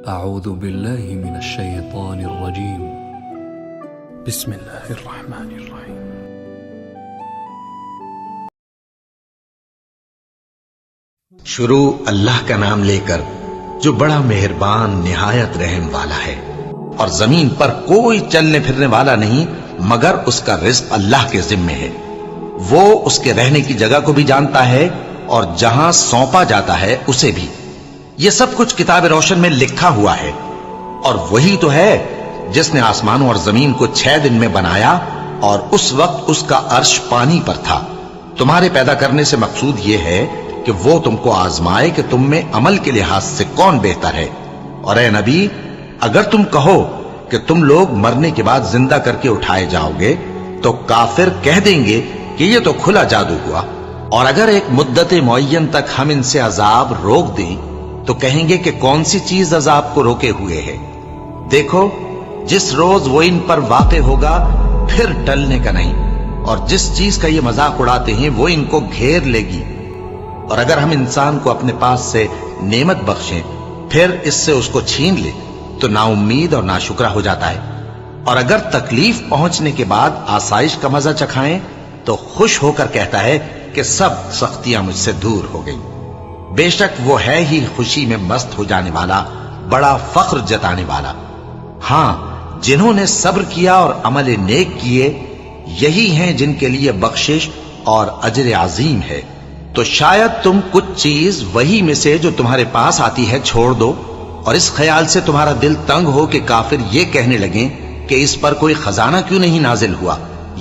أعوذ بالله من الشيطان الرجيم. بسم الله الرحمن الرحيم. شروع اللہ کا نام لے کر جو بڑا مہربان نہایت رحم والا ہے، اور زمین پر کوئی چلنے پھرنے والا نہیں مگر اس کا رزق اللہ کے ذمے ہے۔ وہ اس کے رہنے کی جگہ کو بھی جانتا ہے اور جہاں سونپا جاتا ہے اسے بھی۔ یہ سب کچھ کتاب روشن میں لکھا ہوا ہے۔ اور وہی تو ہے جس نے آسمانوں اور زمین کو 6 دن میں بنایا، اور اس وقت اس کا عرش پانی پر تھا۔ تمہارے پیدا کرنے سے مقصود یہ ہے کہ وہ تم کو آزمائے کہ تم میں عمل کے لحاظ سے کون بہتر ہے۔ اور اے نبی، اگر تم کہو کہ تم لوگ مرنے کے بعد زندہ کر کے اٹھائے جاؤ گے تو کافر کہہ دیں گے کہ یہ تو کھلا جادو ہوا۔ اور اگر ایک مدت معین تک ہم ان سے عذاب روک دیں تو کہیں گے کہ کون سی چیز عذاب کو روکے ہوئے ہے؟ دیکھو، جس روز وہ ان پر واقع ہوگا پھر ٹلنے کا نہیں، اور جس چیز کا یہ مذاق اڑاتے ہیں وہ ان کو گھیر لے گی۔ اور اگر ہم انسان کو اپنے پاس سے نعمت بخشیں پھر اس سے اس کو چھین لے تو نا امید اور ناشکرا ہو جاتا ہے۔ اور اگر تکلیف پہنچنے کے بعد آسائش کا مزہ چکھائیں تو خوش ہو کر کہتا ہے کہ سب سختیاں مجھ سے دور ہو گئیں۔ بے شک وہ ہے ہی خوشی میں مست ہو جانے والا، بڑا فخر جتانے والا۔ ہاں، جنہوں نے صبر کیا اور عمل نیک کیے، یہی ہیں جن کے لیے بخشش اور اجر عظیم ہے۔ تو شاید تم کچھ چیز وہی میں سے جو تمہارے پاس آتی ہے چھوڑ دو، اور اس خیال سے تمہارا دل تنگ ہو کہ کافر یہ کہنے لگیں کہ اس پر کوئی خزانہ کیوں نہیں نازل ہوا،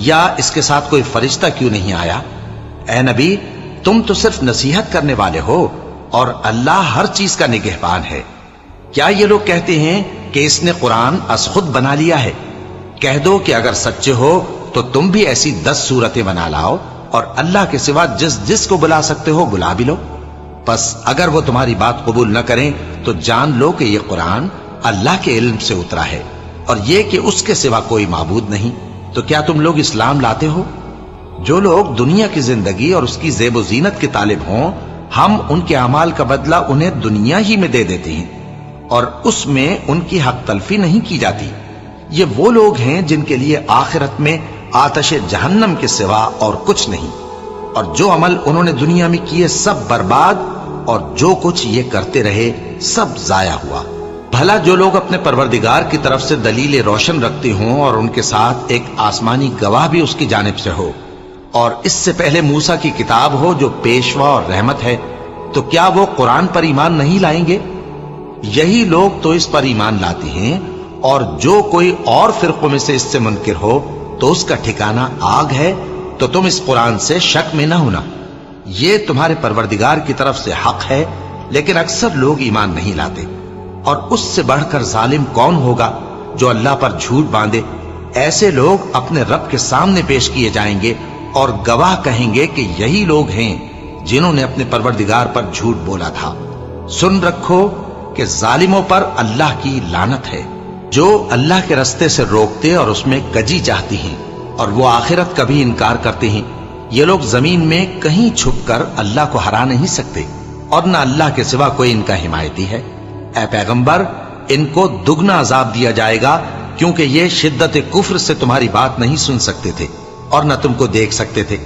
یا اس کے ساتھ کوئی فرشتہ کیوں نہیں آیا۔ اے نبی، تم تو صرف نصیحت کرنے والے ہو، اور اللہ ہر چیز کا نگہبان ہے۔ کیا یہ لوگ کہتے ہیں کہ اس نے قرآن از خود بنا لیا ہے؟ کہہ دو کہ اگر سچے ہو تو تم بھی ایسی 10 صورتیں بنا لاؤ، اور اللہ کے سوا جس جس کو بلا سکتے ہو بلا بھی لو۔ پس اگر وہ تمہاری بات قبول نہ کریں تو جان لو کہ یہ قرآن اللہ کے علم سے اترا ہے، اور یہ کہ اس کے سوا کوئی معبود نہیں۔ تو کیا تم لوگ اسلام لاتے ہو؟ جو لوگ دنیا کی زندگی اور اس کی زیب و زینت کے طالب ہوں، ہم ان کے اعمال کا بدلہ انہیں دنیا ہی میں دے دیتے ہیں، اور اس میں ان کی حق تلفی نہیں کی جاتی۔ یہ وہ لوگ ہیں جن کے لیے آخرت میں آتش جہنم کے سوا اور کچھ نہیں، اور جو عمل انہوں نے دنیا میں کیے سب برباد، اور جو کچھ یہ کرتے رہے سب ضائع ہوا۔ بھلا جو لوگ اپنے پروردگار کی طرف سے دلیل روشن رکھتے ہوں اور ان کے ساتھ ایک آسمانی گواہ بھی اس کی جانب سے ہو، اور اس سے پہلے موسیٰ کی کتاب ہو جو پیشوا اور رحمت ہے، تو کیا وہ قرآن پر ایمان نہیں لائیں گے؟ یہی لوگ تو اس پر ایمان لاتے ہیں، اور جو کوئی اور فرقوں میں سے اس سے منکر ہو تو اس کا ٹھکانہ آگ ہے۔ تو تم اس قرآن سے شک میں نہ ہونا، یہ تمہارے پروردگار کی طرف سے حق ہے، لیکن اکثر لوگ ایمان نہیں لاتے۔ اور اس سے بڑھ کر ظالم کون ہوگا جو اللہ پر جھوٹ باندھے؟ ایسے لوگ اپنے رب کے سامنے پیش کیے جائیں گے، اور گواہ کہیں گے کہ یہی لوگ ہیں جنہوں نے اپنے پروردگار پر جھوٹ بولا تھا۔ سن رکھو کہ ظالموں پر اللہ کی لعنت ہے، جو اللہ کے رستے سے روکتے اور اس میں کجی چاہتی ہیں، اور وہ آخرت کا بھی انکار کرتے ہیں۔ یہ لوگ زمین میں کہیں چھپ کر اللہ کو ہرا نہیں سکتے، اور نہ اللہ کے سوا کوئی ان کا حمایتی ہے۔ اے پیغمبر، ان کو دگنا عذاب دیا جائے گا، کیونکہ یہ شدت کفر سے تمہاری بات نہیں سن سکتے تھے اور نہ تم کو دیکھ سکتے تھے۔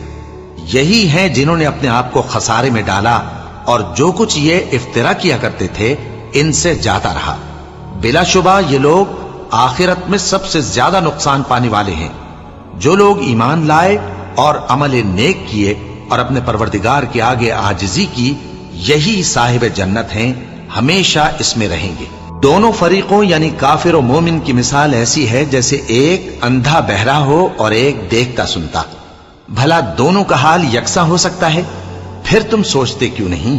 یہی ہیں جنہوں نے اپنے آپ کو خسارے میں ڈالا، اور جو کچھ یہ افترا کیا کرتے تھے ان سے جاتا رہا۔ بلا شبہ یہ لوگ آخرت میں سب سے زیادہ نقصان پانے والے ہیں۔ جو لوگ ایمان لائے اور عمل نیک کیے اور اپنے پروردگار کے آگے عاجزی کی، یہی صاحب جنت ہیں، ہمیشہ اس میں رہیں گے۔ دونوں فریقوں یعنی کافر و مومن کی مثال ایسی ہے جیسے ایک اندھا بہرا ہو اور ایک دیکھتا سنتا۔ بھلا دونوں کا حال یکساں ہو سکتا ہے؟ پھر تم سوچتے کیوں نہیں؟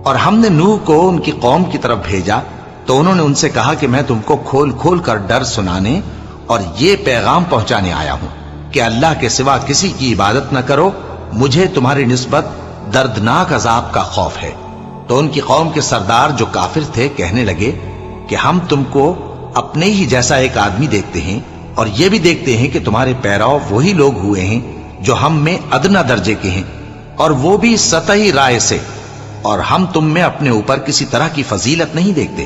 اور ہم نے نوح کو ان کی قوم کی طرف بھیجا تو انہوں نے ان سے کہا کہ میں تم کو کھول کھول کر ڈر سنانے اور یہ پیغام پہنچانے آیا ہوں کہ اللہ کے سوا کسی کی عبادت نہ کرو، مجھے تمہاری نسبت دردناک عذاب کا خوف ہے۔ تو ان کی قوم کے سردار جو کافر تھے کہنے لگے کہ ہم تم کو اپنے ہی جیسا ایک آدمی دیکھتے ہیں، اور یہ بھی دیکھتے ہیں کہ تمہارے پیرو وہی لوگ ہوئے ہیں جو ہم میں ادنا درجے کے ہیں، اور وہ بھی سطحی رائے سے، اور ہم تم میں اپنے اوپر کسی طرح کی فضیلت نہیں دیکھتے۔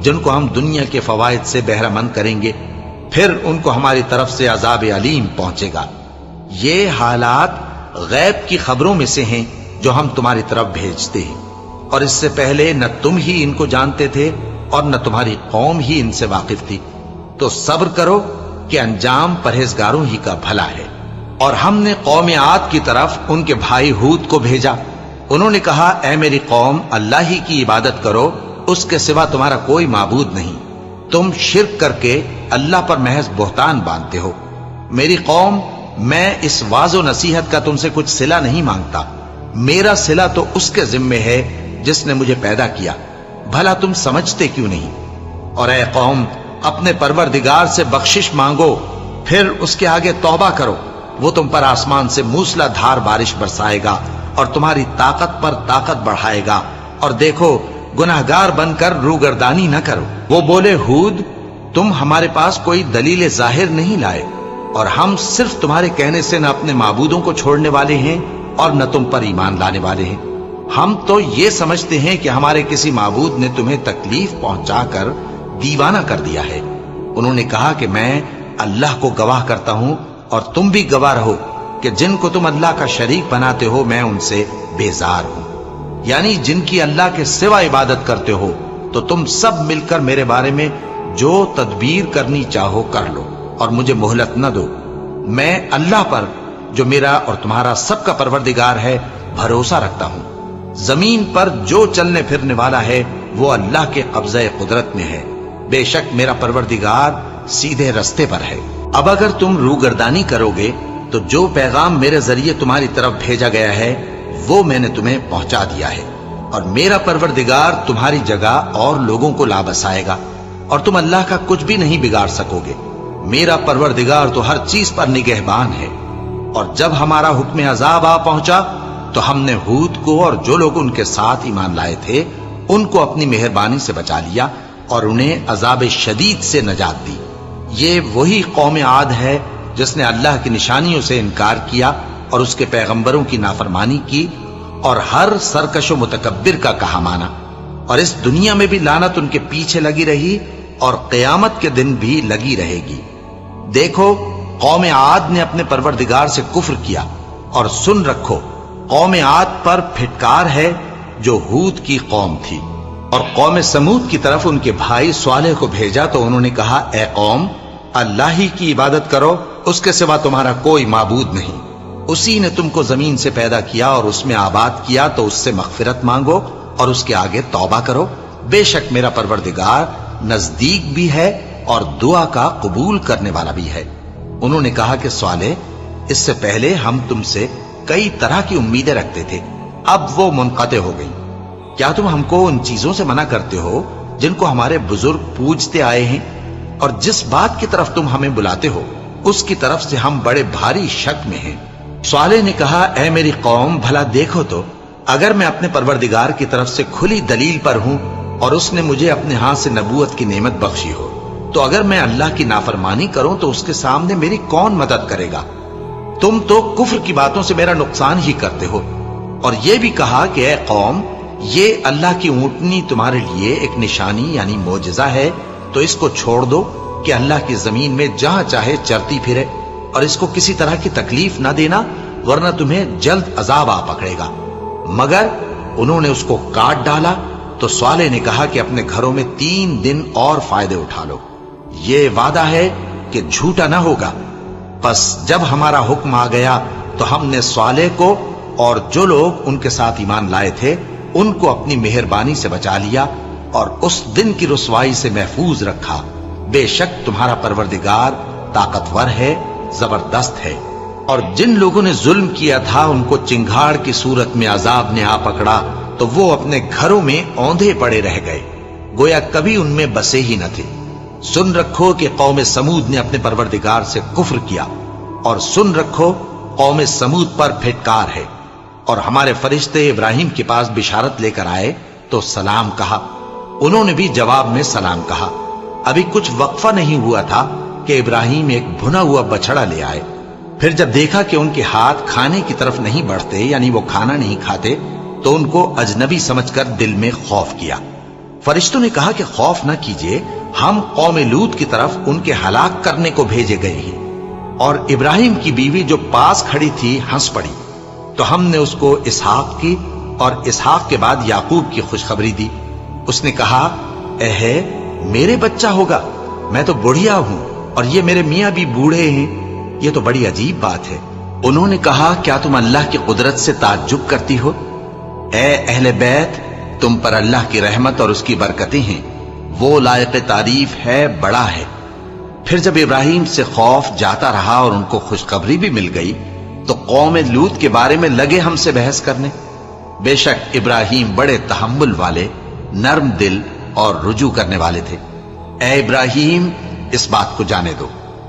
جن کو ہم دنیا کے فوائد سے بہرہ مند کریں گے، پھر ان کو ہماری طرف سے عذاب علیم پہنچے گا۔ یہ حالات غیب کی خبروں میں سے ہیں جو ہم تمہاری طرف بھیجتے ہیں، اور اس سے پہلے نہ تم ہی ان کو جانتے تھے اور نہ تمہاری قوم ہی ان سے واقف تھی۔ تو صبر کرو کہ انجام پرہیزگاروں ہی کا بھلا ہے۔ اور ہم نے قوم عاد کی طرف ان کے بھائی ہود کو بھیجا۔ انہوں نے کہا، اے میری قوم، اللہ ہی کی عبادت کرو، اس کے سوا تمہارا کوئی معبود نہیں۔ تم شرک کر کے اللہ پر محض بہتان باندھتے ہو۔ میری قوم، میں اس واعظ و نصیحت کا تم سے کچھ صلہ نہیں مانگتا، میرا صلہ تو اس کے ذمے ہے جس نے مجھے پیدا کیا، بھلا تم سمجھتے کیوں نہیں؟ اور اے قوم، اپنے پروردگار سے بخشش مانگو، پھر اس کے آگے توبہ کرو، وہ تم پر آسمان سے موسلا دھار بارش برسائے گا اور تمہاری طاقت پر طاقت بڑھائے گا، اور دیکھو گناہگار بن کر روگردانی نہ کرو۔ وہ بولے، ہود، تم ہمارے پاس کوئی دلیل ظاہر نہیں لائے، اور ہم صرف تمہارے کہنے سے نہ اپنے معبودوں کو چھوڑنے والے ہیں اور نہ تم پر ایمان لانے والے ہیں۔ ہم تو یہ سمجھتے ہیں کہ ہمارے کسی معبود نے تمہیں تکلیف پہنچا کر دیوانہ کر دیا ہے۔ انہوں نے کہا کہ میں اللہ کو گواہ کرتا ہوں اور تم بھی گواہ رہو کہ جن کو تم اللہ کا شریک بناتے ہو میں ان سے بیزار ہوں، یعنی جن کی اللہ کے سوا عبادت کرتے ہو، تو تم سب مل کر میرے بارے میں جو تدبیر کرنی چاہو کر لو اور مجھے مہلت نہ دو۔ میں اللہ پر، جو میرا اور تمہارا سب کا پروردگار ہے، بھروسہ رکھتا ہوں۔ زمین پر جو چلنے پھرنے والا ہے وہ اللہ کے قبضہ قدرت میں ہے، بے شک میرا پروردگار سیدھے رستے پر ہے۔ اب اگر تم روگردانی کرو گے تو جو پیغام میرے ذریعے تمہاری طرف بھیجا گیا ہے وہ میں نے تمہیں پہنچا دیا ہے، اور میرا پروردگار تمہاری جگہ اور لوگوں کو لا بسائے گا، اور تم اللہ کا کچھ بھی نہیں بگاڑ سکو گے۔ میرا پروردگار تو ہر چیز پر نگہبان ہے۔ اور جب ہمارا حکم عذاب آ پہنچا تو ہم نے ہود کو اور جو لوگ ان کے ساتھ ایمان لائے تھے ان کو اپنی مہربانی سے بچا لیا اور انہیں عذاب شدید سے نجات دی۔ یہ وہی قوم عاد ہے جس نے اللہ کی نشانیوں سے انکار کیا اور اس کے پیغمبروں کی نافرمانی کی اور ہر سرکش و متکبر کا کہا مانا، اور اس دنیا میں بھی لعنت ان کے پیچھے لگی رہی اور قیامت کے دن بھی لگی رہے گی۔ دیکھو، قوم عاد نے اپنے پروردگار سے کفر کیا، اور سن رکھو، قوم عاد پر پھٹکار ہے جو ہود کی قوم تھی۔ اور قوم سمود کی طرف ان کے بھائی صالح کو بھیجا تو انہوں نے کہا، اے قوم، اللہ ہی کی عبادت کرو، اس کے سوا تمہارا کوئی معبود نہیں۔ اسی نے تم کو زمین سے پیدا کیا اور اس میں آباد کیا، تو اس سے مغفرت مانگو اور اس کے آگے توبہ کرو، بے شک میرا پروردگار نزدیک بھی ہے اور دعا کا قبول کرنے والا بھی ہے۔ انہوں نے کہا کہ صالح، اس سے پہلے ہم تم سے کئی طرح کی امیدیں رکھتے تھے، اب وہ منقطع ہو گئی۔ کیا تم ہم کو ان چیزوں سے منع کرتے ہو جن کو ہمارے بزرگ پوجتے آئے ہیں؟ اور جس بات کی طرف تم ہمیں بلاتے ہو اس کی طرف سے ہم بڑے بھاری شک میں ہیں۔ صالح نے کہا، اے میری قوم، بھلا دیکھو تو، اگر میں اپنے پروردگار کی طرف سے کھلی دلیل پر ہوں اور اس نے مجھے اپنے ہاتھ سے نبوت کی نعمت بخشی ہو، تو اگر میں اللہ کی نافرمانی کروں تو اس کے سامنے میری کون مدد کرے گا؟ تم تو کفر کی باتوں سے میرا نقصان ہی کرتے ہو۔ اور یہ بھی کہا کہ اے قوم، یہ اللہ کی اونٹنی تمہارے لیے ایک نشانی یعنی معجزہ ہے، تو اس کو چھوڑ دو کہ اللہ کی زمین میں جہاں چاہے چرتی پھرے، اور اس کو کسی طرح کی تکلیف نہ دینا، ورنہ تمہیں جلد عذاب آ پکڑے گا۔ مگر انہوں نے اس کو کاٹ ڈالا تو صالح نے کہا کہ اپنے گھروں میں 3 دن اور فائدے اٹھا لو، یہ وعدہ ہے کہ جھوٹا نہ ہوگا۔ پس جب ہمارا حکم آ گیا تو ہم نے صالح کو اور جو لوگ ان کے ساتھ ایمان لائے تھے ان کو اپنی مہربانی سے بچا لیا اور اس دن کی رسوائی سے محفوظ رکھا۔ بے شک تمہارا پروردگار طاقتور ہے، زبردست ہے۔ اور جن لوگوں نے ظلم کیا تھا ان کو چنگھاڑ کی صورت میں عذاب نے آ پکڑا تو وہ اپنے گھروں میں اوندھے پڑے رہ گئے، گویا کبھی ان میں بسے ہی نہ تھے۔ سن رکھو کہ قوم سمود نے اپنے پروردگار سے کفر کیا، اور سن رکھو قوم سمود پر پھٹکار ہے۔ اور ہمارے فرشتے ابراہیم کے پاس بشارت لے کر آئے تو سلام کہا، انہوں نے بھی جواب میں سلام کہا۔ ابھی کچھ وقفہ نہیں ہوا تھا کہ ابراہیم ایک بھنا ہوا بچڑا لے آئے۔ پھر جب دیکھا کہ ان کے ہاتھ کھانے کی طرف نہیں بڑھتے، یعنی وہ کھانا نہیں کھاتے، تو ان کو اجنبی سمجھ کر دل میں خوف کیا۔ فرشتوں نے کہا کہ خوف نہ کیجیے، ہم قوم لوط کی طرف ان کے ہلاک کرنے کو بھیجے گئے ہیں۔ اور ابراہیم کی بیوی جو پاس کھڑی تھی ہنس پڑی، تو ہم نے اس کو اسحاق کی اور اسحاق کے بعد یعقوب کی خوشخبری دی۔ اس نے کہا، اے میرے بچہ ہوگا، میں تو بڑھیا ہوں اور یہ میرے میاں بھی بوڑھے ہیں، یہ تو بڑی عجیب بات ہے۔ انہوں نے کہا، کیا تم اللہ کی قدرت سے تعجب کرتی ہو؟ اے اہل بیت، تم پر اللہ کی رحمت اور اس کی برکتیں ہیں، وہ لائق تعریف ہے، بڑا ہے۔ پھر جب ابراہیم سے خوف جاتا رہا اور ان کو خوشخبری بھی مل گئی تو قوم لوط کے بارے میں لگے ہم سے بحث کرنے۔ بے شک ابراہیم بڑے تحمل والے، نرم دل اور رجوع کرنے والے تھے۔ اے ابراہیم، اس بات کو جانے دو،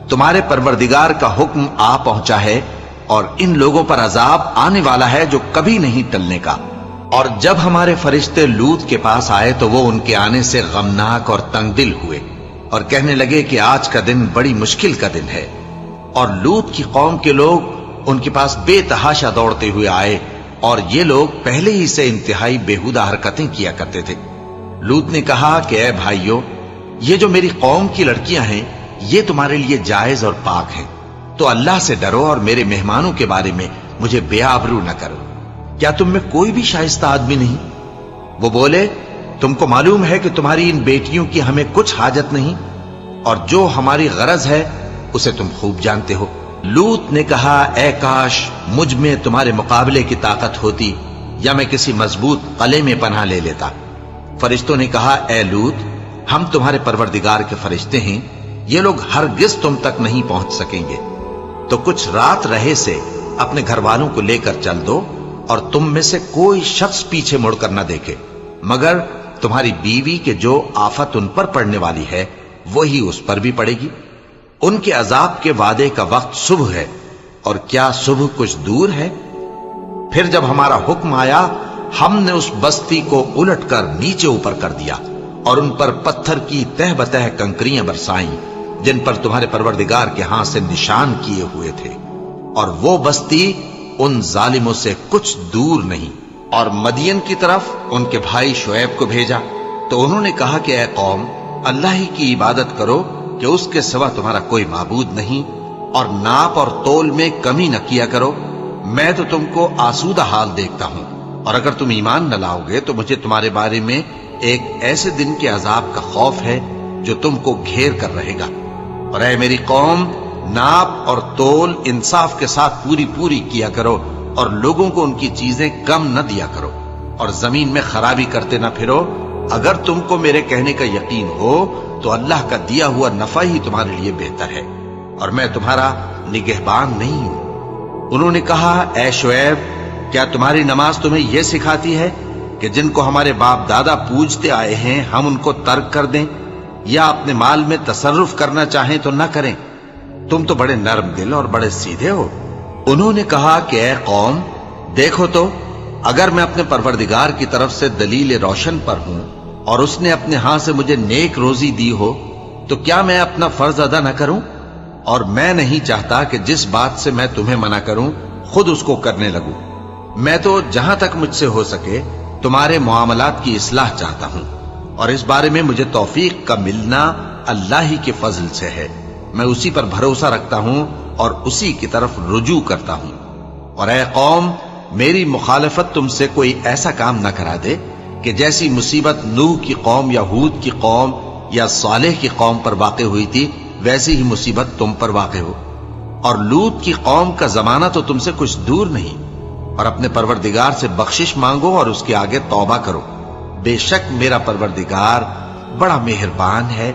تمہارے پروردگار کا حکم آ پہنچا ہے اور ان لوگوں پر عذاب آنے والا ہے جو کبھی نہیں ٹلنے کا۔ اور جب ہمارے فرشتے لوط کے پاس آئے تو وہ ان کے آنے سے غمناک اور تنگ دل ہوئے اور کہنے لگے کہ آج کا دن بڑی مشکل کا دن ہے۔ اور لوط کی قوم کے لوگ ان کے پاس بے تحاشا دوڑتے ہوئے آئے، اور یہ لوگ پہلے ہی سے انتہائی بیہودہ حرکتیں کیا کرتے تھے۔ لوط نے کہا کہ اے بھائیو، یہ جو میری قوم کی لڑکیاں ہیں یہ تمہارے لیے جائز اور پاک ہیں، تو اللہ سے ڈرو اور میرے مہمانوں کے بارے میں مجھے بے آبرو نہ کرو۔ کیا تم میں کوئی بھی شائستہ آدمی نہیں؟ وہ بولے، تم کو معلوم ہے کہ تمہاری ان بیٹیوں کی ہمیں کچھ حاجت نہیں، اور جو ہماری غرض ہے اسے تم خوب جانتے ہو۔ لوط نے کہا، اے کاش مجھ میں تمہارے مقابلے کی طاقت ہوتی، یا میں کسی مضبوط قلعے میں پناہ لے لیتا۔ فرشتوں نے کہا، اے لوط، ہم تمہارے پروردگار کے فرشتے ہیں، یہ لوگ ہرگز تم تک نہیں پہنچ سکیں گے، تو کچھ رات رہے سے اپنے گھر والوں کو لے کر چل دو، اور تم میں سے کوئی شخص پیچھے مڑ کر نہ دیکھے، مگر تمہاری بیوی کے جو آفت ان پر پڑنے والی ہے وہی اس پر بھی پڑے گی۔ ان کے عذاب کے وعدے کا وقت صبح ہے، اور کیا صبح کچھ دور ہے؟ پھر جب ہمارا حکم آیا، ہم نے اس بستی کو الٹ کر نیچے اوپر کر دیا اور ان پر پتھر کی تہ بتہ کنکریاں برسائیں جن پر تمہارے پروردگار کے ہاں سے نشان کیے ہوئے تھے، اور وہ بستی ان ظالموں سے کچھ دور نہیں۔ اور مدین کی طرف ان کے بھائی شعیب کو بھیجا تو انہوں نے کہا کہ اے قوم، اللہ ہی کی عبادت کرو کہ اس کے سوا تمہارا کوئی معبود نہیں، اور ناپ اور تول میں کمی نہ کیا کرو، میں تو تم کو آسودہ حال دیکھتا ہوں، اور اگر تم ایمان نہ لاؤ گے تو مجھے تمہارے بارے میں ایک ایسے دن کے عذاب کا خوف ہے جو تم کو گھیر کر رہے گا۔ اور اے میری قوم، ناپ اور تول انصاف کے ساتھ پوری کیا کرو، اور لوگوں کو ان کی چیزیں کم نہ دیا کرو، اور زمین میں خرابی کرتے نہ پھرو۔ اگر تم کو میرے کہنے کا یقین ہو تو اللہ کا دیا ہوا نفع ہی تمہارے لیے بہتر ہے، اور میں تمہارا نگہبان نہیں ہوں۔ انہوں نے کہا، اے شعیب، کیا تمہاری نماز تمہیں یہ سکھاتی ہے کہ جن کو ہمارے باپ دادا پوجتے آئے ہیں ہم ان کو ترک کر دیں، یا اپنے مال میں تصرف کرنا چاہیں تو نہ کریں؟ تم تو بڑے نرم دل اور بڑے سیدھے ہو۔ انہوں نے کہا کہ اے قوم، دیکھو تو، اگر میں اپنے پروردگار کی طرف سے دلیل روشن پر ہوں اور اس نے اپنے ہاں سے مجھے نیک روزی دی ہو تو کیا میں اپنا فرض ادا نہ کروں؟ اور میں نہیں چاہتا کہ جس بات سے میں تمہیں منع کروں خود اس کو کرنے لگوں۔ میں تو جہاں تک مجھ سے ہو سکے تمہارے معاملات کی اصلاح چاہتا ہوں، اور اس بارے میں مجھے توفیق کا ملنا اللہ ہی کے فضل سے ہے۔ میں اسی پر بھروسہ رکھتا ہوں اور اسی کی طرف رجوع کرتا ہوں۔ اور اے قوم، میری مخالفت تم سے کوئی ایسا کام نہ کرا دے کہ جیسی مصیبت نوح کی قوم یا ہود کی قوم یا صالح کی قوم پر واقع ہوئی تھی ویسی ہی مصیبت تم پر واقع ہو۔ اور لوط کی قوم کا زمانہ تو تم سے کچھ دور نہیں۔ اور اپنے پروردگار سے بخشش مانگو اور اس کے آگے توبہ کرو، بے شک میرا پروردگار بڑا مہربان ہے،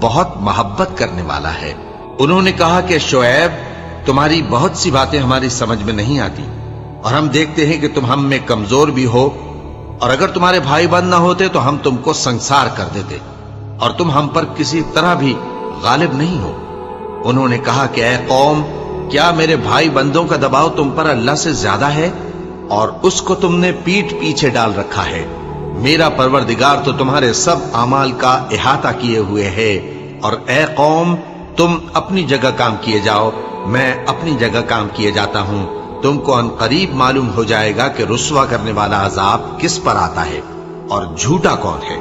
بہت محبت کرنے والا ہے۔ انہوں نے کہا کہ شعیب، تمہاری بہت سی باتیں ہماری سمجھ میں نہیں آتی، اور ہم دیکھتے ہیں کہ تم ہم میں کمزور بھی ہو، اور اگر تمہارے بھائی بند نہ ہوتے تو ہم تم کو سنسار کر دیتے، اور تم ہم پر کسی طرح بھی غالب نہیں ہو۔ انہوں نے کہا کہ اے قوم، کیا میرے بھائی بندوں کا دباؤ تم پر اللہ سے زیادہ ہے، اور اس کو تم نے پیٹھ پیچھے ڈال رکھا ہے؟ میرا پروردگار تو تمہارے سب اعمال کا احاطہ کیے ہوئے ہے۔ اور اے قوم، تم اپنی جگہ کام کیے جاؤ، میں اپنی جگہ کام کیے جاتا ہوں۔ تم کو ان قریب معلوم ہو جائے گا کہ رسوا کرنے والا عذاب کس پر آتا ہے اور جھوٹا کون ہے۔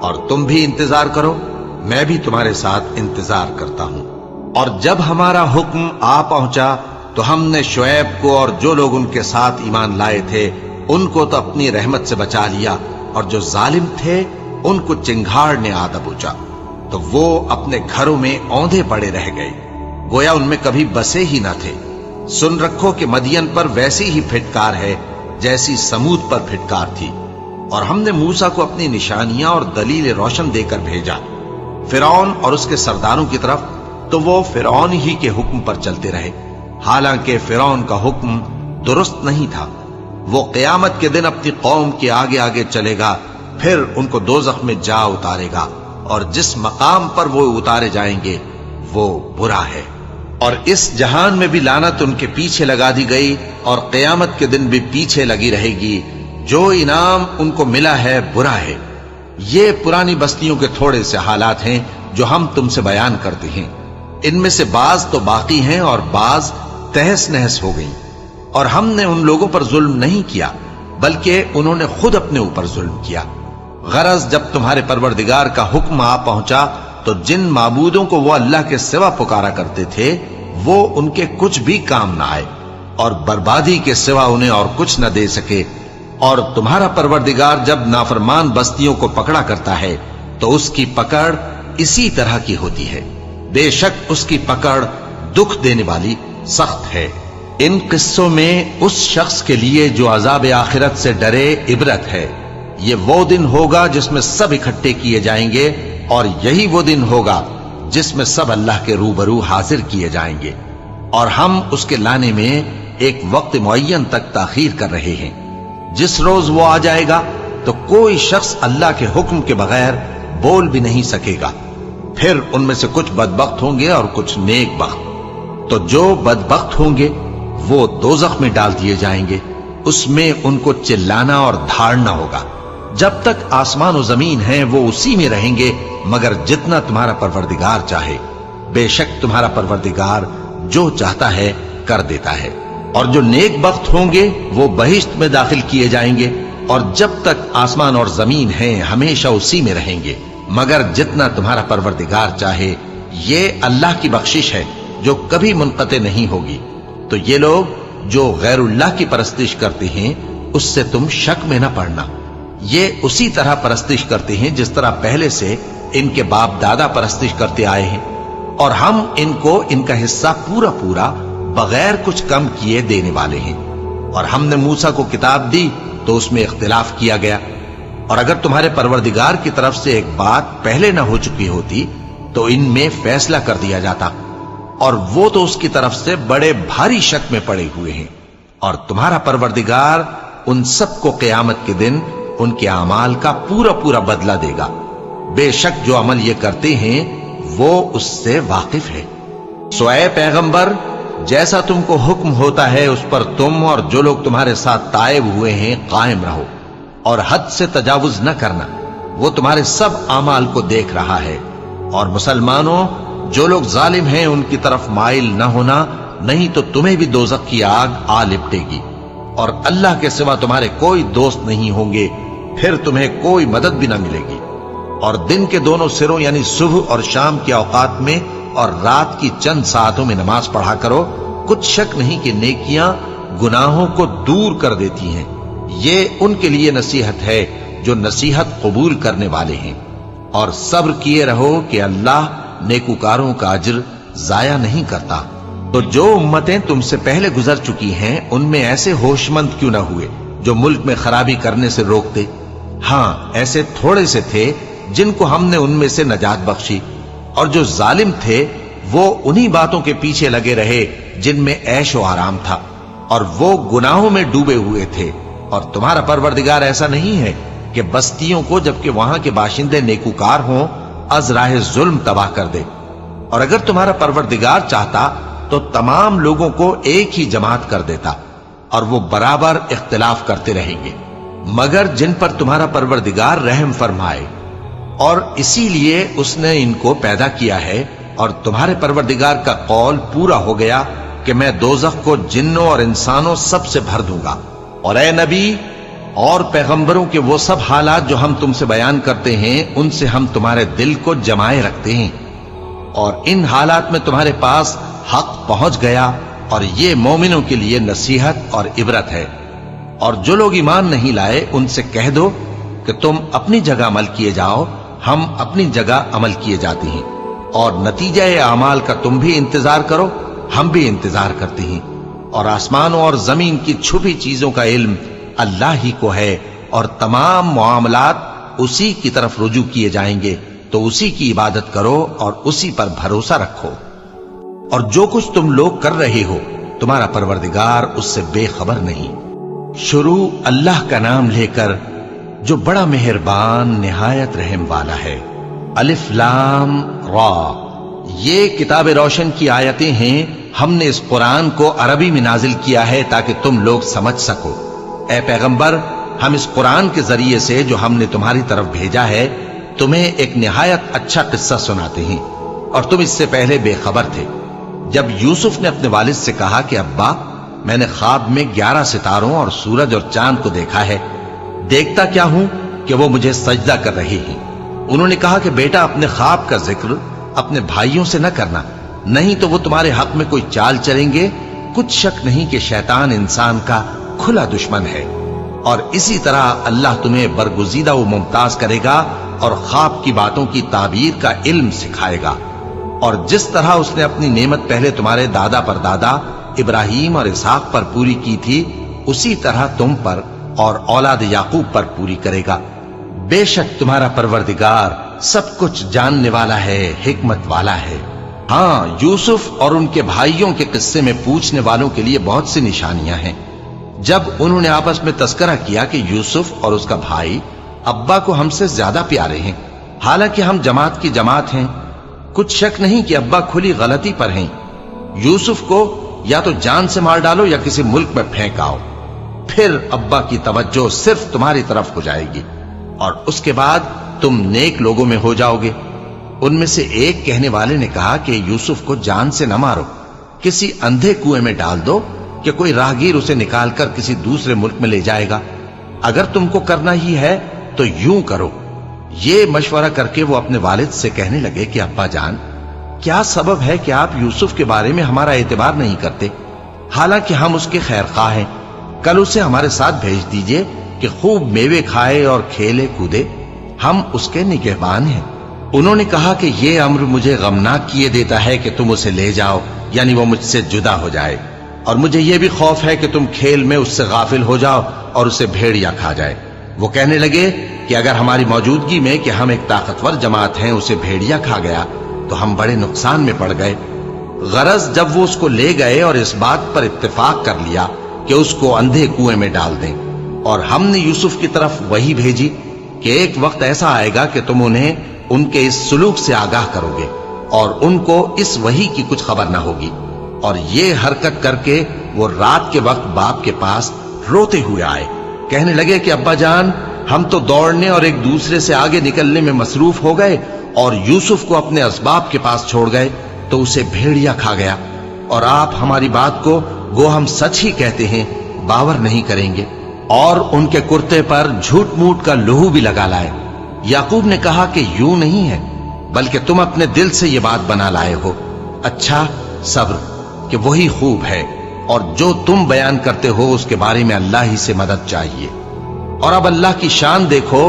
اور تم بھی انتظار کرو، میں بھی تمہارے ساتھ انتظار کرتا ہوں۔ اور جب ہمارا حکم آ پہنچا تو ہم نے شعیب کو اور جو لوگ ان کے ساتھ ایمان لائے تھے ان کو تو اپنی رحمت سے بچا لیا، اور جو ظالم تھے ان کو چنگھاڑ نے آ دبوچا، تو وہ اپنے گھروں میں اوندھے پڑے رہ گئے، گویا ان میں کبھی بسے ہی نہ تھے۔ سن رکھو کہ مدین پر ویسی ہی پھٹکار ہے جیسی سمود پر پھٹکار تھی، اور ہم نے موسیٰ کو اپنی نشانیاں اور دلیل روشن دے کر بھیجا فرعون اور اس کے سرداروں کی طرف، تو وہ فرعون ہی کے حکم پر چلتے رہے، حالانکہ فرعون کا حکم درست نہیں تھا۔ وہ قیامت کے دن اپنی قوم کے آگے آگے چلے گا، پھر ان کو دوزخ میں جا اتارے گا، اور جس مقام پر وہ اتارے جائیں گے وہ برا ہے۔ اور اس جہان میں بھی لعنت ان کے پیچھے لگا دی گئی، اور قیامت کے دن بھی پیچھے لگی رہے گی۔ جو انعام ان کو ملا ہے برا ہے۔ یہ پرانی بستیوں کے تھوڑے سے حالات ہیں جو ہم تم سے بیان کرتے ہیں، ان میں سے بعض تو باقی ہیں اور بعض تہس نہس ہو گئیں۔ اور ہم نے ان لوگوں پر ظلم نہیں کیا بلکہ انہوں نے خود اپنے اوپر ظلم کیا۔ غرض جب تمہارے پروردگار کا حکم آ پہنچا تو جن معبودوں کو وہ اللہ کے سوا پکارا کرتے تھے وہ ان کے کچھ بھی کام نہ آئے، اور بربادی کے سوا انہیں اور کچھ نہ دے سکے۔ اور تمہارا پروردگار جب نافرمان بستیوں کو پکڑا کرتا ہے تو اس کی پکڑ اسی طرح کی ہوتی ہے، بے شک اس کی پکڑ دکھ دینے والی سخت ہے۔ ان قصوں میں اس شخص کے لیے جو عذاب آخرت سے ڈرے عبرت ہے۔ یہ وہ دن ہوگا جس میں سب اکٹھے کیے جائیں گے، اور یہی وہ دن ہوگا جس میں سب اللہ کے روبرو حاضر کیے جائیں گے، اور ہم اس کے لانے میں ایک وقت معین تک تاخیر کر رہے ہیں۔ جس روز وہ آ جائے گا تو کوئی شخص اللہ کے حکم کے بغیر بول بھی نہیں سکے گا۔ پھر ان میں سے کچھ بدبخت ہوں گے اور کچھ نیک بخت۔ تو جو بدبخت ہوں گے وہ دوزخ میں ڈال دیے جائیں گے، اس میں ان کو چلانا اور دھاڑنا ہوگا۔ جب تک آسمان و زمین ہیں وہ اسی میں رہیں گے مگر جتنا تمہارا پروردگار چاہے۔ بے شک تمہارا پروردگار جو چاہتا ہے کر دیتا ہے۔ اور جو نیک بخت ہوں گے وہ بہشت میں داخل کیے جائیں گے، اور جب تک آسمان اور زمین ہیں ہمیشہ اسی میں رہیں گے مگر جتنا تمہارا پروردگار چاہے۔ یہ اللہ کی بخشش ہے جو کبھی منقطع نہیں ہوگی۔ تو یہ لوگ جو غیر اللہ کی پرستش کرتے ہیں اس سے تم شک میں نہ پڑنا۔ یہ اسی طرح پرستش کرتے ہیں جس طرح پہلے سے ان کے باپ دادا پرستش کرتے آئے ہیں، اور ہم ان کو ان کا حصہ پورا پورا بغیر کچھ کم کیے دینے والے ہیں۔ اور ہم نے موسیٰ کو کتاب دی تو اس میں اختلاف کیا گیا، اور اگر تمہارے پروردگار کی طرف سے ایک بات پہلے نہ ہو چکی ہوتی تو ان میں فیصلہ کر دیا جاتا، اور وہ تو اس کی طرف سے بڑے بھاری شک میں پڑے ہوئے ہیں۔ اور تمہارا پروردگار ان سب کو قیامت کے دن ان کے اعمال کا پورا پورا بدلہ دے گا۔ بے شک جو عمل یہ کرتے ہیں وہ اس سے واقف ہے۔ سو اے پیغمبر، جیسا تم کو حکم ہوتا ہے اس پر تم اور جو لوگ تمہارے ساتھ تائب ہوئے ہیں قائم رہو، اور حد سے تجاوز نہ کرنا، وہ تمہارے سب اعمال کو دیکھ رہا ہے۔ اور مسلمانوں، جو لوگ ظالم ہیں ان کی طرف مائل نہ ہونا، نہیں تو تمہیں بھی دوزخ کی آگ آ لپٹے گی، اور اللہ کے سوا تمہارے کوئی دوست نہیں ہوں گے، پھر تمہیں کوئی مدد بھی نہ ملے گی۔ اور دن کے دونوں سروں یعنی صبح اور شام کے اوقات میں اور رات کی چند ساعتوں میں نماز پڑھا کرو، کچھ شک نہیں کہ نیکیاں گناہوں کو دور کر دیتی ہیں۔ یہ ان کے لیے نصیحت ہے جو نصیحت قبول کرنے والے ہیں۔ اور صبر کیے رہو کہ اللہ نیکوکاروں کا اجر ضائع نہیں کرتا۔ تو جو امتیں تم سے پہلے گزر چکی ہیں ان میں ایسے ہوش مند کیوں نہ ہوئے جو ملک میں خرابی کرنے سے روکتے؟ ہاں، ایسے تھوڑے سے تھے جن کو ہم نے ان میں سے نجات بخشی، اور جو ظالم تھے وہ انہی باتوں کے پیچھے لگے رہے جن میں عیش و آرام تھا، اور وہ گناہوں میں ڈوبے ہوئے تھے۔ اور تمہارا پروردگار ایسا نہیں ہے کہ بستیوں کو جبکہ وہاں کے باشندے نیکوکار ہوں از راہ ظلم تباہ کر دے۔ اور اگر تمہارا پروردگار چاہتا تو تمام لوگوں کو ایک ہی جماعت کر دیتا، اور وہ برابر اختلاف کرتے رہیں گے، مگر جن پر تمہارا پروردگار رحم فرمائے۔ اور اسی لیے اس نے ان کو پیدا کیا ہے، اور تمہارے پروردگار کا قول پورا ہو گیا کہ میں دوزخ کو جنوں اور انسانوں سب سے بھر دوں گا۔ اور اے نبی، اور پیغمبروں کے وہ سب حالات جو ہم تم سے بیان کرتے ہیں ان سے ہم تمہارے دل کو جمائے رکھتے ہیں، اور ان حالات میں تمہارے پاس حق پہنچ گیا، اور یہ مومنوں کے لیے نصیحت اور عبرت ہے۔ اور جو لوگ ایمان نہیں لائے ان سے کہہ دو کہ تم اپنی جگہ عمل کیے جاؤ، ہم اپنی جگہ عمل کیے جاتے ہیں، اور نتیجہ اعمال کا تم بھی انتظار کرو، ہم بھی انتظار کرتے ہیں۔ اور آسمانوں اور زمین کی چھپی چیزوں کا علم اللہ ہی کو ہے، اور تمام معاملات اسی کی طرف رجوع کیے جائیں گے، تو اسی کی عبادت کرو اور اسی پر بھروسہ رکھو۔ اور جو کچھ تم لوگ کر رہے ہو تمہارا پروردگار اس سے بے خبر نہیں۔ شروع اللہ کا نام لے کر جو بڑا مہربان نہایت رحم والا ہے۔ الف لام را، یہ کتاب روشن کی آیتیں ہیں، ہم نے اس قرآن کو عربی میں نازل کیا ہے تاکہ تم لوگ سمجھ سکو۔ اے پیغمبر، ہم اس قرآن کے ذریعے سے جو ہم نے تمہاری طرف بھیجا ہے تمہیں ایک نہایت اچھا قصہ سناتے ہیں، اور تم اس سے پہلے بے خبر تھے۔ جب یوسف نے اپنے والد سے کہا کہ ابا، میں نے خواب میں 11 ستاروں اور سورج اور چاند کو دیکھا ہے، دیکھتا کیا ہوں کہ وہ مجھے سجدہ کر رہے ہیں۔ انہوں نے کہا کہ بیٹا، اپنے خواب کا ذکر اپنے بھائیوں سے نہ کرنا، نہیں تو وہ تمہارے حق میں کوئی چال چلیں گے۔ کچھ شک نہیں کہ شیطان انسان کا کھلا دشمن ہے، اور اسی طرح اللہ تمہیں برگزیدہ و ممتاز کرے گا اور خواب کی باتوں کی تعبیر کا علم سکھائے گا۔ اور جس طرح اس نے اپنی نعمت پہلے تمہارے دادا پر دادا ابراہیم اور اسحاق پر پوری کی تھی، اسی طرح تم پر اور اولاد یعقوب پر پوری کرے گا۔ بے شک تمہارا پروردگار سب کچھ جاننے والا ہے، حکمت والا ہے۔ ہاں، یوسف اور ان کے بھائیوں کے قصے میں پوچھنے والوں کے لیے بہت سی نشانیاں ہیں۔ جب انہوں نے آپس میں تذکرہ کیا کہ یوسف اور اس کا بھائی ابا کو ہم سے زیادہ پیارے ہیں، حالانکہ ہم جماعت کی جماعت ہیں، کچھ شک نہیں کہ ابا کھلی غلطی پر ہیں۔ یوسف کو یا تو جان سے مار ڈالو یا کسی ملک میں پھینک آؤ، پھر ابا کی توجہ صرف تمہاری طرف ہو جائے گی، اور اس کے بعد تم نیک لوگوں میں ہو جاؤ گے۔ ان میں سے ایک کہنے والے نے کہا کہ یوسف کو جان سے نہ مارو، کسی اندھے کنویں میں ڈال دو کہ کوئی راہگیر اسے نکال کر کسی دوسرے ملک میں لے جائے گا۔ اگر تم کو کرنا ہی ہے تو یوں کرو۔ یہ مشورہ کر کے وہ اپنے والد سے کہنے لگے کہ ابا جان، کیا سبب ہے کہ آپ یوسف کے بارے میں ہمارا اعتبار نہیں کرتے، حالانکہ ہم اس کے خیر خواہ ہیں؟ کل اسے ہمارے ساتھ بھیج دیجئے کہ خوب میوے کھائے اور کھیلے کودے، ہم اس کے نگہبان ہیں۔ انہوں نے کہا کہ یہ امر مجھے غمناک کیے دیتا ہے کہ تم اسے لے جاؤ، یعنی وہ مجھ سے جدا ہو جائے، اور مجھے یہ بھی خوف ہے کہ تم کھیل میں اس سے غافل ہو جاؤ اور اسے بھیڑیا کھا جائے۔ وہ کہنے لگے کہ اگر ہماری موجودگی میں کہ ہم ایک طاقتور جماعت ہیں اسے بھیڑیا کھا گیا تو ہم بڑے نقصان میں پڑ گئے۔ غرض جب وہ اس کو لے گئے اور اس بات پر اتفاق کر لیا کہ اس کو اندھے کنویں میں ڈال دیں، اور ہم نے یوسف کی طرف وہی بھیجی کہ ایک وقت ایسا آئے گا کہ تم انہیں ان کے اس سلوک سے آگاہ کرو گے، اور ان کو اس وحی کی کچھ خبر نہ ہوگی۔ اور یہ حرکت کر کے وہ رات کے وقت باپ کے پاس روتے ہوئے آئے، کہنے لگے کہ ابا جان، ہم تو دوڑنے اور ایک دوسرے سے آگے نکلنے میں مصروف ہو گئے اور یوسف کو اپنے اسباب کے پاس چھوڑ گئے تو اسے بھیڑیا کھا گیا، اور آپ ہماری بات کو گو ہم سچ ہی کہتے ہیں باور نہیں کریں گے۔ اور ان کے کرتے پر جھوٹ موٹ کا لہو بھی لگا لائے۔ یعقوب نے کہا کہ یوں نہیں ہے، بلکہ تم اپنے دل سے یہ بات بنا لائے ہو۔ اچھا، صبر کہ وہی خوب ہے، اور جو تم بیان کرتے ہو اس کے بارے میں اللہ ہی سے مدد چاہیے۔ اور اب اللہ کی شان دیکھو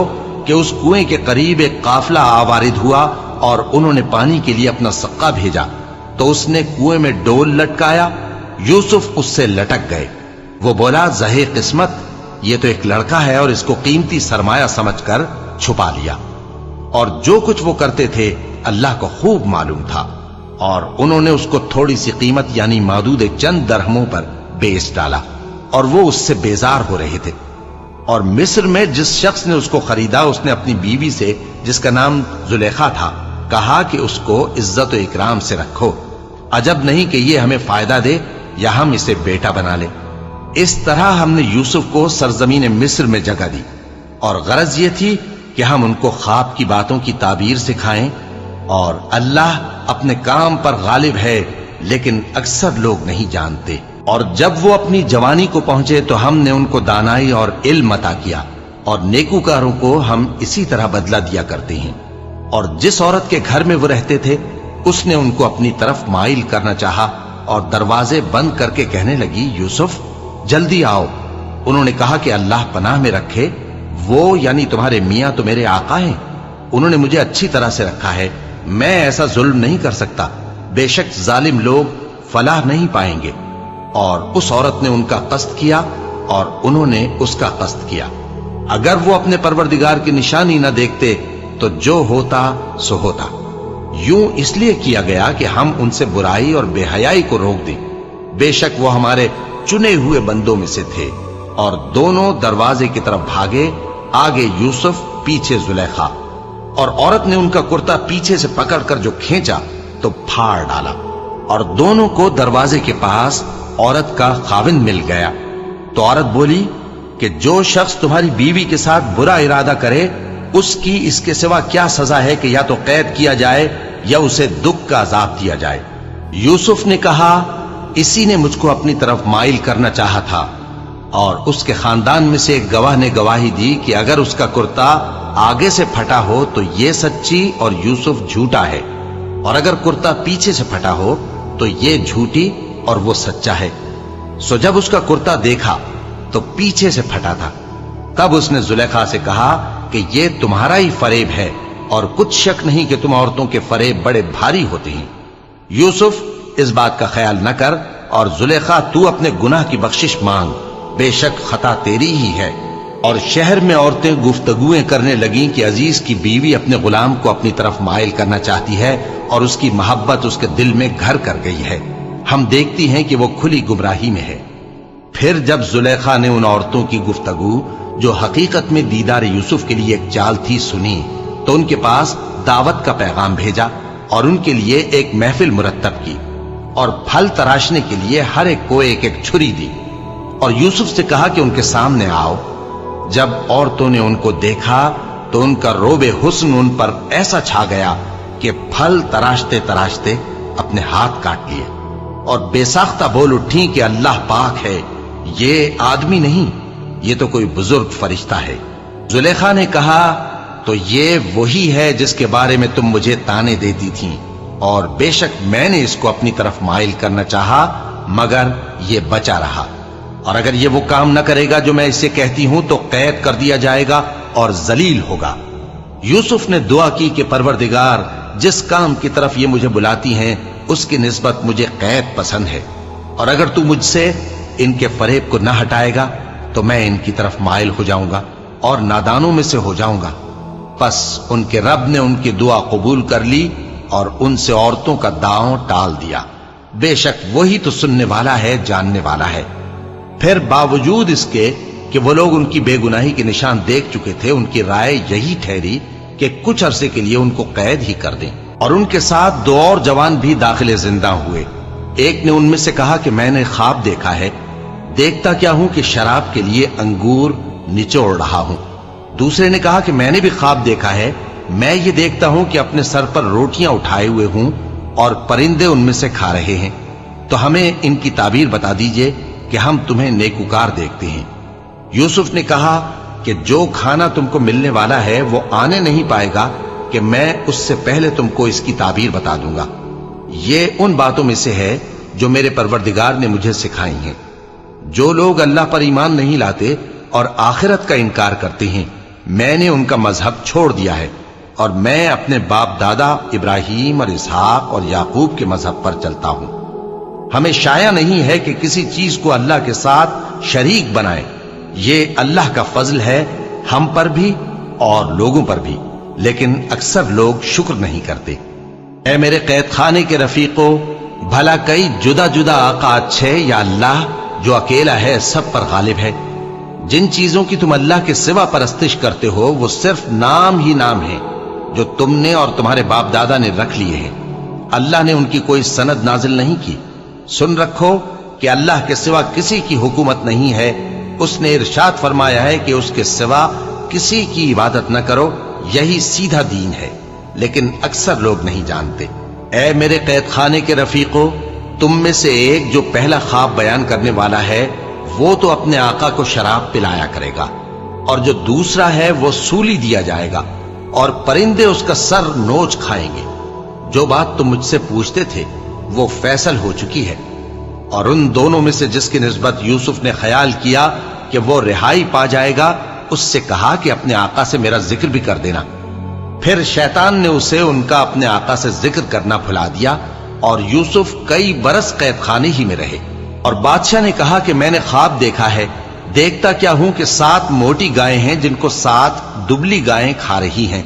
کہ اس کنویں کے قریب ایک قافلہ آوارد ہوا اور انہوں نے پانی کے لیے اپنا سقا بھیجا، تو اس نے کنویں میں ڈول لٹکایا، یوسف اس سے لٹک گئے۔ وہ بولا، زہے قسمت، یہ تو ایک لڑکا ہے، اور اس کو قیمتی سرمایہ سمجھ کر چھپا لیا۔ اور جو کچھ وہ کرتے تھے اللہ کو خوب معلوم تھا، اور انہوں نے اس کو تھوڑی سی قیمت یعنی معدود چند درہموں پر بیچ ڈالا، اور وہ اس سے بیزار ہو رہے تھے۔ اور مصر میں جس شخص نے اس کو خریدا، اس نے اپنی بیوی سے جس کا نام زلیخا تھا کہا کہ اس کو عزت و اکرام سے رکھو، عجب نہیں کہ یہ ہمیں فائدہ دے یا ہم اسے بیٹا بنا لیں۔ اس طرح ہم نے یوسف کو سرزمین مصر میں جگہ دی، اور غرض یہ تھی کہ ہم ان کو خواب کی باتوں کی تعبیر سکھائیں۔ اور اللہ اپنے کام پر غالب ہے، لیکن اکثر لوگ نہیں جانتے۔ اور جب وہ اپنی جوانی کو پہنچے تو ہم نے ان کو دانائی اور علم عطا کیا، اور نیکوکاروں کو ہم اسی طرح بدلہ دیا کرتے ہیں۔ اور جس عورت کے گھر میں وہ رہتے تھے اس نے ان کو اپنی طرف مائل کرنا چاہا اور دروازے بند کر کے کہنے لگی، یوسف جلدی آؤ۔ انہوں نے کہا کہ اللہ پناہ میں رکھے، وہ یعنی تمہارے میاں تو میرے آقا ہیں، انہوں نے مجھے اچھی طرح سے رکھا ہے، میں ایسا ظلم نہیں کر سکتا، بے شک ظالم لوگ فلاح نہیں پائیں گے۔ اور اس عورت نے ان کا قصد کیا اور انہوں نے اس کا قصد کیا۔ اگر وہ اپنے پروردگار کی نشانی نہ دیکھتے تو جو ہوتا سو ہوتا۔ یوں اس لیے کیا گیا کہ ہم ان سے برائی اور بے حیائی کو روک دیں، بے شک وہ ہمارے چنے ہوئے بندوں میں سے تھے۔ اور دونوں دروازے کی طرف بھاگے، آگے یوسف پیچھے زلیخا، اور عورت نے ان کا کرتا پیچھے سے پکڑ کر جو کھینچا تو پھاڑ ڈالا، اور دونوں کو دروازے کے پاس عورت کا خاوند مل گیا۔ تو عورت بولی کہ جو شخص تمہاری بیوی کے ساتھ برا ارادہ کرے اس کی اس کے سوا کیا سزا ہے کہ یا تو قید کیا جائے یا اسے دکھ کا عذاب دیا جائے۔ یوسف نے کہا، اسی نے مجھ کو اپنی طرف مائل کرنا چاہا تھا۔ اور اس کے خاندان میں سے ایک گواہ نے گواہی دی کہ اگر اس کا کرتا آگے سے پھٹا ہو تو یہ سچی اور یوسف جھوٹا ہے، اور اگر کرتا پیچھے سے پھٹا ہو تو یہ جھوٹی اور وہ سچا ہے۔ سو جب اس کا کرتا دیکھا تو پیچھے سے پھٹا تھا، تب اس نے زلیخا سے کہا کہ یہ تمہارا ہی فریب ہے، اور کچھ شک نہیں کہ تم عورتوں کے فریب بڑے بھاری ہوتے ہیں۔ یوسف اس بات کا خیال نہ کر، اور زلیخا تو اپنے گناہ کی بخشش مانگ، بے شک خطا تیری ہی ہے۔ اور شہر میں عورتیں گفتگویں کرنے لگیں کہ عزیز کی بیوی اپنے غلام کو اپنی طرف مائل کرنا چاہتی ہے اور اس کی محبت اس کے دل میں گھر کر گئی ہے، ہم دیکھتی ہیں کہ وہ کھلی گمراہی میں ہے۔ پھر جب زلیخا نے ان عورتوں کی گفتگو جو حقیقت میں دیدار یوسف کے لیے ایک چال تھی سنی تو ان کے پاس دعوت کا پیغام بھیجا اور ان کے لیے ایک محفل مرتب کی، اور پھل تراشنے کے لیے ہر ایک کو ایک ایک چھری دی، اور یوسف سے کہا کہ ان کے سامنے آؤ۔ جب عورتوں نے ان کو دیکھا تو ان کا روب حسن ان پر ایسا چھا گیا کہ پھل تراشتے تراشتے اپنے ہاتھ کاٹ لیے، اور بے ساختہ بول اٹھیں کہ اللہ پاک ہے، یہ آدمی نہیں، یہ تو کوئی بزرگ فرشتہ ہے۔ زلیخا نے کہا، تو یہ وہی ہے جس کے بارے میں تم مجھے تانے دیتی تھیں، اور بے شک میں نے اس کو اپنی طرف مائل کرنا چاہا مگر یہ بچا رہا، اور اگر یہ وہ کام نہ کرے گا جو میں اسے کہتی ہوں تو قید کر دیا جائے گا اور ذلیل ہوگا۔ یوسف نے دعا کی کہ پروردگار جس کام کی طرف یہ مجھے بلاتی ہیں اس کی نسبت مجھے قید پسند ہے، اور اگر تو مجھ سے ان کے فریب کو نہ ہٹائے گا تو میں ان کی طرف مائل ہو جاؤں گا اور نادانوں میں سے ہو جاؤں گا۔ پس ان کے رب نے ان کی دعا قبول کر لی اور ان سے عورتوں کا داؤں ٹال دیا، بے شک وہی تو سننے والا ہے، جاننے والا ہے۔ پھر باوجود اس کے کہ وہ لوگ ان کی بے گناہی کے نشان دیکھ چکے تھے، ان کی رائے یہی ٹھہری کہ کچھ عرصے کے لیے ان کو قید ہی کر دیں، اور ان کے ساتھ دو اور جوان بھی داخل زندہ ہوئے۔ ایک نے ان میں سے کہا کہ میں نے خواب دیکھا ہے، دیکھتا کیا ہوں کہ شراب کے لیے انگور نچوڑ رہا ہوں۔ دوسرے نے کہا کہ میں نے بھی خواب دیکھا ہے، میں یہ دیکھتا ہوں کہ اپنے سر پر روٹیاں اٹھائے ہوئے ہوں اور پرندے ان میں سے کھا رہے ہیں، تو ہمیں ان کی تعبیر بتا دیجئے کہ ہم تمہیں نیکوکار دیکھتے ہیں۔ یوسف نے کہا کہ جو کھانا تم کو ملنے والا ہے وہ آنے نہیں پائے گا کہ میں اس سے پہلے تم کو اس کی تعبیر بتا دوں گا۔ یہ ان باتوں میں سے ہے جو میرے پروردگار نے مجھے سکھائی ہیں۔ جو لوگ اللہ پر ایمان نہیں لاتے اور آخرت کا انکار کرتے ہیں، میں نے ان کا مذہب چھوڑ دیا ہے، اور میں اپنے باپ دادا ابراہیم اور اسحاق اور یعقوب کے مذہب پر چلتا ہوں۔ ہمیں شایع نہیں ہے کہ کسی چیز کو اللہ کے ساتھ شریک بنائے، یہ اللہ کا فضل ہے ہم پر بھی اور لوگوں پر بھی، لیکن اکثر لوگ شکر نہیں کرتے۔ اے میرے قید خانے کے رفیقو، بھلا کئی جدا جدا آقا اچھے یا اللہ جو اکیلا ہے سب پر غالب ہے؟ جن چیزوں کی تم اللہ کے سوا پرستش کرتے ہو وہ صرف نام ہی نام ہیں جو تم نے اور تمہارے باپ دادا نے رکھ لیے ہیں، اللہ نے ان کی کوئی سند نازل نہیں کی۔ سن رکھو کہ اللہ کے سوا کسی کی حکومت نہیں ہے، اس نے ارشاد فرمایا ہے کہ اس کے سوا کسی کی عبادت نہ کرو، یہی سیدھا دین ہے، لیکن اکثر لوگ نہیں جانتے۔ اے میرے قید خانے کے رفیقو، تم میں سے ایک جو پہلا خواب بیان کرنے والا ہے وہ تو اپنے آقا کو شراب پلایا کرے گا، اور جو دوسرا ہے وہ سولی دیا جائے گا اور پرندے اس کا سر نوچ کھائیں گے۔ جو بات تم مجھ سے پوچھتے تھے وہ فیصل ہو چکی ہے۔ اور ان دونوں میں سے جس کی نسبت یوسف نے خیال کیا کہ وہ رہائی پا جائے گا، اس سے کہا کہ اپنے آقا سے میرا ذکر بھی کر دینا۔ پھر شیطان نے اسے ان کا اپنے آقا سے ذکر کرنا بھلا دیا، اور یوسف کئی برس قید خانے ہی میں رہے۔ اور بادشاہ نے کہا کہ میں نے خواب دیکھا ہے، دیکھتا کیا ہوں کہ 7 موٹی گائیں ہیں جن کو 7 دبلی گائیں کھا رہی ہیں،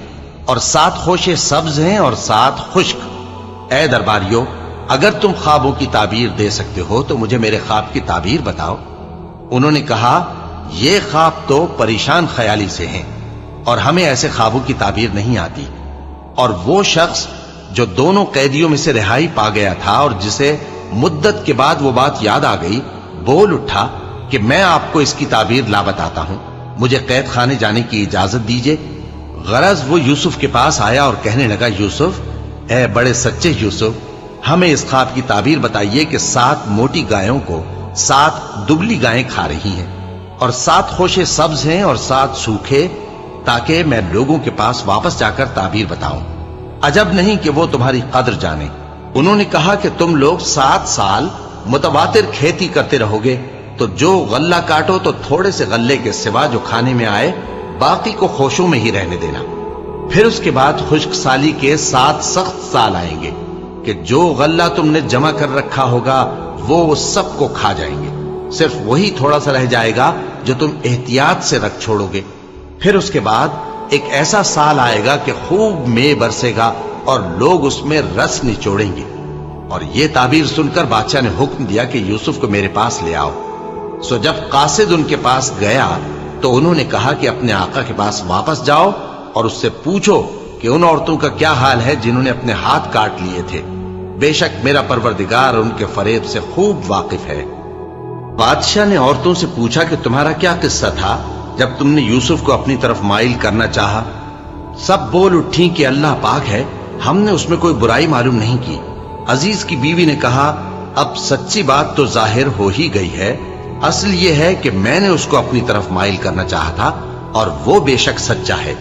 اور 7 خوشے سبز ہیں اور 7 خشک۔ اے درباریو، اگر تم خوابوں کی تعبیر دے سکتے ہو تو مجھے میرے خواب کی تعبیر بتاؤ۔ انہوں نے کہا، یہ خواب تو پریشان خیالی سے ہیں اور ہمیں ایسے خوابوں کی تعبیر نہیں آتی۔ اور وہ شخص جو دونوں قیدیوں میں سے رہائی پا گیا تھا اور جسے مدت کے بعد وہ بات یاد آ گئی، بول اٹھا کہ میں آپ کو اس کی تعبیر لا بتاتا ہوں، مجھے قید خانے جانے کی اجازت دیجیے۔ غرض وہ یوسف کے پاس آیا اور کہنے لگا، یوسف، اے بڑے سچے یوسف، ہمیں اس خواب کی تعبیر بتائیے کہ 7 موٹی گایوں کو 7 دبلی گائیں کھا رہی ہیں، اور 7 خوشے سبز ہیں اور 7 سوکھے، تاکہ میں لوگوں کے پاس واپس جا کر تعبیر بتاؤں۔ عجب نہیں کہ وہ تمہاری قدر جانے۔ انہوں نے کہا کہ تم لوگ 7 سال متواتر کھیتی کرتے رہو گے، تو جو غلہ کاٹو تو تھوڑے سے غلے کے سوا جو کھانے میں آئے باقی کو خوشوں میں ہی رہنے دینا۔ پھر اس کے بعد خشک سالی کے 7 سخت سال آئیں گے کہ جو غلہ تم نے جمع کر رکھا ہوگا وہ سب کو کھا جائیں گے، صرف وہی تھوڑا سا رہ جائے گا جو تم احتیاط سے رکھ چھوڑو گے۔ پھر اس کے بعد ایک ایسا سال آئے گا کہ خوب مے برسے گا اور لوگ اس میں رس نچوڑیں گے۔ اور یہ تعبیر سن کر بادشاہ نے حکم دیا کہ یوسف کو میرے پاس لے آؤ۔ سو جب قاصد ان کے پاس گیا تو انہوں نے کہا کہ اپنے آقا کے پاس واپس جاؤ اور اس سے پوچھو کہ ان عورتوں کا کیا حال ہے جنہوں نے اپنے ہاتھ کاٹ لیے تھے، بے شک میرا پروردگار ان کے فریب سے خوب واقف ہے۔ بادشاہ نے عورتوں سے پوچھا کہ تمہارا کیا قصہ تھا جب تم نے یوسف کو اپنی طرف مائل کرنا چاہا؟ سب بول اٹھیں کہ اللہ پاک ہے، ہم نے اس میں کوئی برائی معلوم نہیں کی۔ عزیز کی بیوی نے کہا، اب سچی بات تو ظاہر ہو ہی گئی ہے، اصل یہ ہے کہ میں نے اس کو اپنی طرف مائل کرنا چاہا تھا اور وہ بے شک سچا ہے۔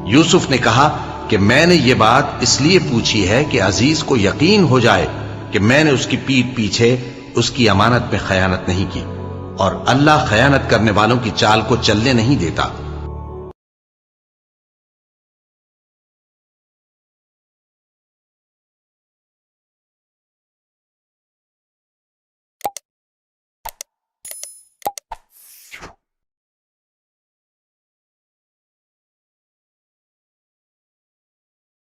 یوسف نے کہا کہ میں نے یہ بات اس لیے پوچھی ہے کہ عزیز کو یقین ہو جائے کہ میں نے اس کی پیٹھ پیچھے اس کی امانت میں خیانت نہیں کی، اور اللہ خیانت کرنے والوں کی چال کو چلنے نہیں دیتا۔